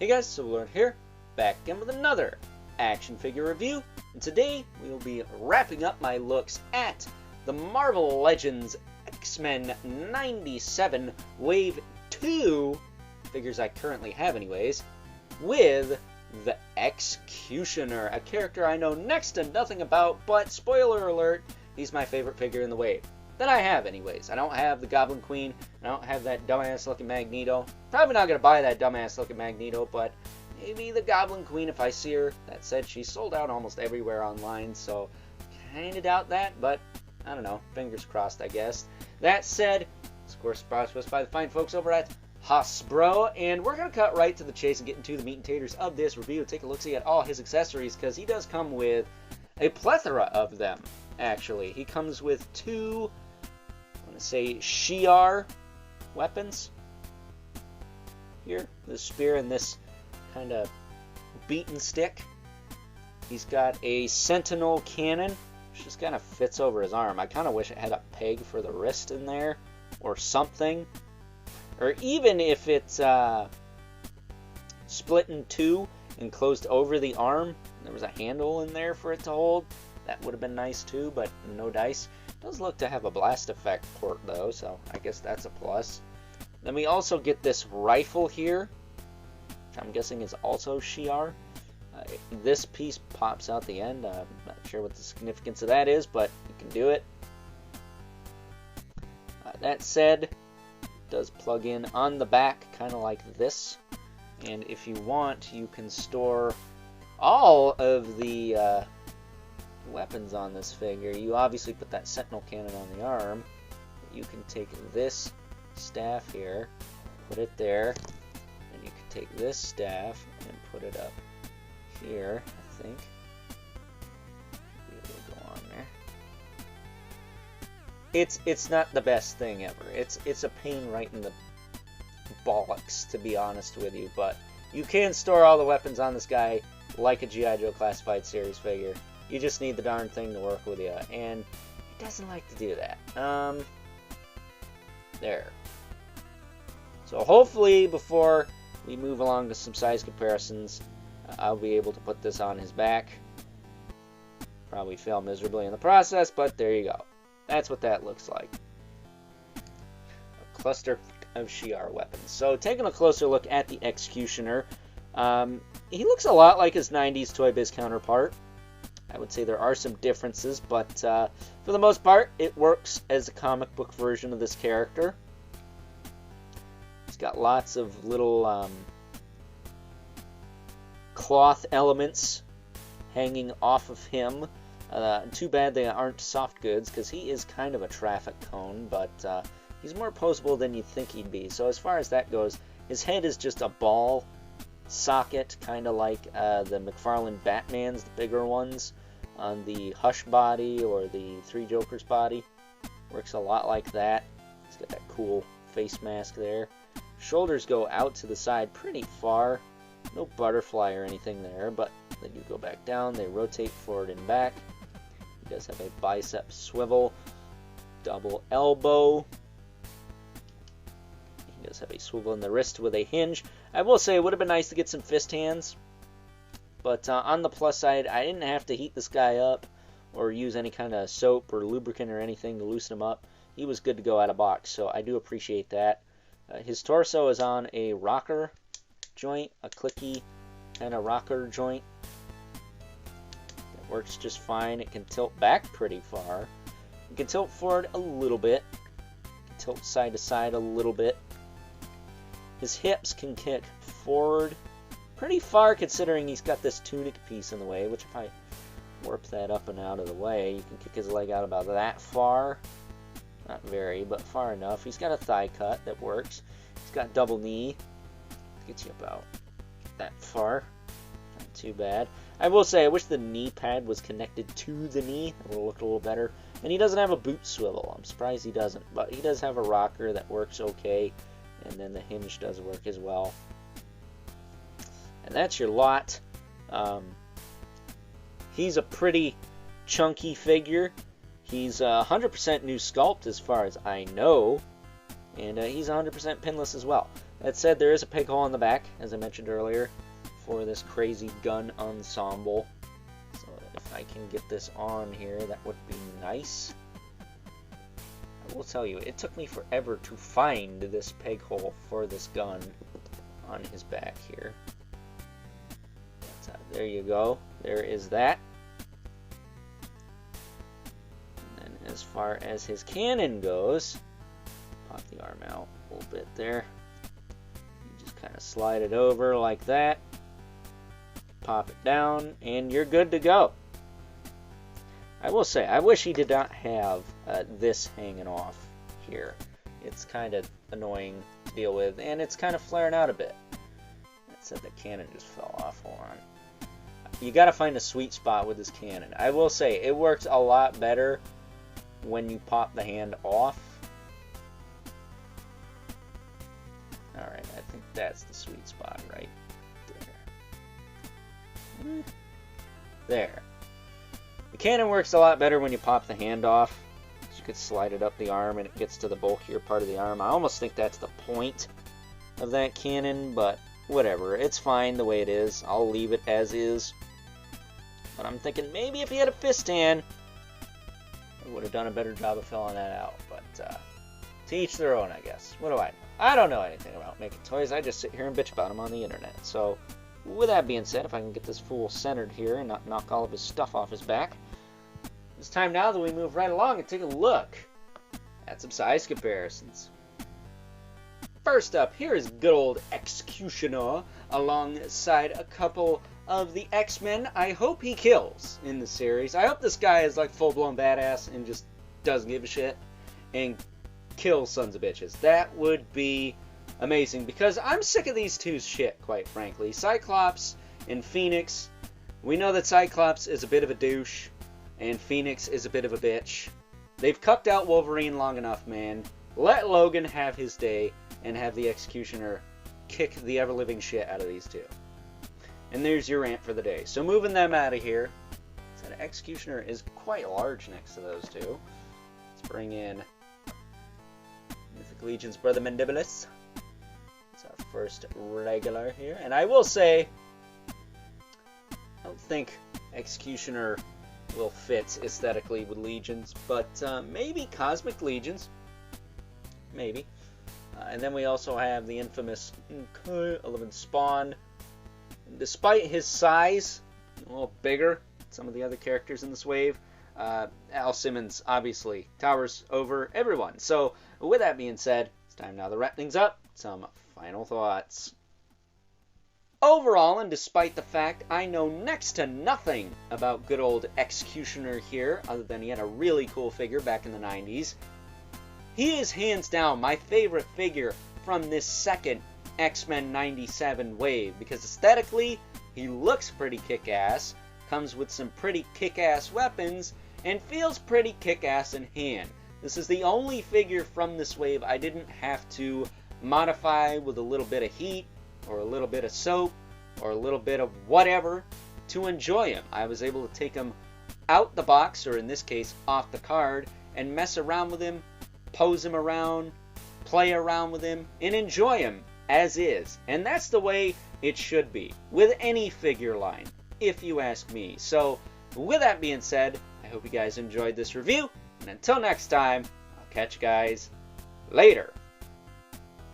Hey guys, Silverlord here, back again with another action figure review, and today we will be wrapping up my looks at the Marvel Legends X-Men 97 Wave 2 figures I currently have anyways, with the X-Cutioner, a character I know next to nothing about, but spoiler alert, he's my favorite figure in the wave. That I have anyways. I don't have the Goblin Queen. I don't have that dumbass looking Magneto. Probably not going to buy that dumbass looking Magneto, but maybe the Goblin Queen if I see her. That said, she's sold out almost everywhere online, so kind of doubt that, but I don't know. Fingers crossed, I guess. That said, of course, brought to us by the fine folks over at Hasbro, and we're going to cut right to the chase and get into the meat and taters of this review. Take a look-see at all his accessories, because he does come with a plethora of them, actually. He comes with two, I want to say, Shi'ar weapons here. This spear and this kind of beaten stick. He's got a Sentinel cannon, which just kind of fits over his arm. I kind of wish it had a peg for the wrist in there, or something. Or even if it's split in two and closed over the arm, and there was a handle in there for it to hold, that would have been nice too, but no dice. It does look to have a blast effect port though, so I guess that's a plus. Then we also get this rifle here, which I'm guessing is also Shi'ar. This piece pops out the end. I'm not sure what the significance of that is, but you can do it. That said, it does plug in on the back, kind of like this. And if you want, you can store all of the weapons on this figure. You obviously put that Sentinel cannon on the arm. You can take this staff here, put it there, and you can take this staff and put it up here, I think. Be able to go on there. It's not the best thing ever. It's a pain right in the bollocks, to be honest with you, but you can store all the weapons on this guy like a G.I. Joe Classified Series figure. You just need the darn thing to work with you, and it doesn't like to do that. There. So hopefully before we move along to some size comparisons, I'll be able to put this on his back. Probably fail miserably in the process, but there you go. That's what that looks like. A cluster of Shi'ar weapons. So taking a closer look at the X-Cutioner, he looks a lot like his 90s Toy Biz counterpart. I would say there are some differences, but for the most part, it works as a comic book version of this character. He's got lots of little cloth elements hanging off of him. Too bad they aren't soft goods, because he is kind of a traffic cone, but he's more posable than you'd think he'd be. So as far as that goes, his head is just a ball socket, kind of like the McFarlane Batmans, the bigger ones, on the Hush body or the Three Jokers body. Works a lot like that. He's got that cool face mask there. Shoulders go out to the side pretty far. No butterfly or anything there, but they do go back down. They rotate forward and back. He does have a bicep swivel, double elbow. He does have a swivel in the wrist with a hinge. I will say it would have been nice to get some fist hands, but on the plus side, I didn't have to heat this guy up or use any kind of soap or lubricant or anything to loosen him up. He was good to go out of box, so I do appreciate that. His torso is on a rocker joint, a clicky kind of rocker joint. It works just fine. It can tilt back pretty far. It can tilt forward a little bit. It can tilt side to side a little bit. His hips can kick forward pretty far, considering he's got this tunic piece in the way, which if I warp that up and out of the way, you can kick his leg out about that far. Not very, but far enough. He's got a thigh cut that works. He's got double knee. Gets you about that far. Not too bad. I will say, I wish the knee pad was connected to the knee. It would have looked a little better. And he doesn't have a boot swivel. I'm surprised he doesn't. But he does have a rocker that works okay. And then the hinge does work as well. And that's your lot. He's a pretty chunky figure. He's 100% new sculpt as far as I know. And he's 100% pinless as well. That said, there is a peg hole in the back, as I mentioned earlier, for this crazy gun ensemble. So if I can get this on here, that would be nice. I will tell you, it took me forever to find this peg hole for this gun on his back here. There you go. There is that. And then as far as his cannon goes, pop the arm out a little bit there. You just kind of slide it over like that. Pop it down, and you're good to go. I will say, I wish he did not have this hanging off here. It's kind of annoying to deal with, and it's kind of flaring out a bit. That said, the cannon just fell off. Hold on. You got to find a sweet spot with this cannon. I will say, it works a lot better when you pop the hand off. Alright, I think that's the sweet spot right there. There. The cannon works a lot better when you pop the hand off. So you could slide it up the arm and it gets to the bulkier part of the arm. I almost think that's the point of that cannon, but whatever. It's fine the way it is. I'll leave it as is. But I'm thinking maybe if he had a fist hand, I would have done a better job of filling that out. But to each their own, I guess. What do I know? I don't know anything about making toys. I just sit here and bitch about them on the internet. So with that being said, if I can get this fool centered here and not knock all of his stuff off his back, it's time now that we move right along and take a look at some size comparisons. First up, here is good old X-Cutioner alongside a couple of the X-Men I hope he kills in the series. I hope this guy is like full-blown badass and just doesn't give a shit and kills sons of bitches. That would be amazing, because I'm sick of these two's shit, quite frankly. Cyclops and Phoenix, we know that Cyclops is a bit of a douche and Phoenix is a bit of a bitch. They've cucked out Wolverine long enough, man. Let Logan have his day and have the X-Cutioner kick the ever-living shit out of these two. And there's your rant for the day. So moving them out of here. So the X-Cutioner is quite large next to those two. Let's bring in Mythic Legion's Brother Mandibulus. It's our first regular here. And I will say, I don't think X-Cutioner will fit aesthetically with Legions, but maybe Cosmic Legions. Maybe. And then we also have the infamous 11 Spawn. Despite his size, a little bigger than some of the other characters in this wave, Al Simmons obviously towers over everyone. So with that being said, it's time now to wrap things up. Some final thoughts. Overall, and despite the fact I know next to nothing about good old X-Cutioner here, other than he had a really cool figure back in the 90s, he is hands down my favorite figure from this second X-Men 97 wave, because aesthetically, he looks pretty kick-ass, comes with some pretty kick-ass weapons, and feels pretty kick-ass in hand. This is the only figure from this wave I didn't have to modify with a little bit of heat, or a little bit of soap, or a little bit of whatever, to enjoy him. I was able to take him out the box, or in this case, off the card, and mess around with him, pose him around, play around with him, and enjoy him as is. And that's the way it should be with any figure line, if you ask me. So with that being said, I hope you guys enjoyed this review, and until next time, I'll catch you guys later.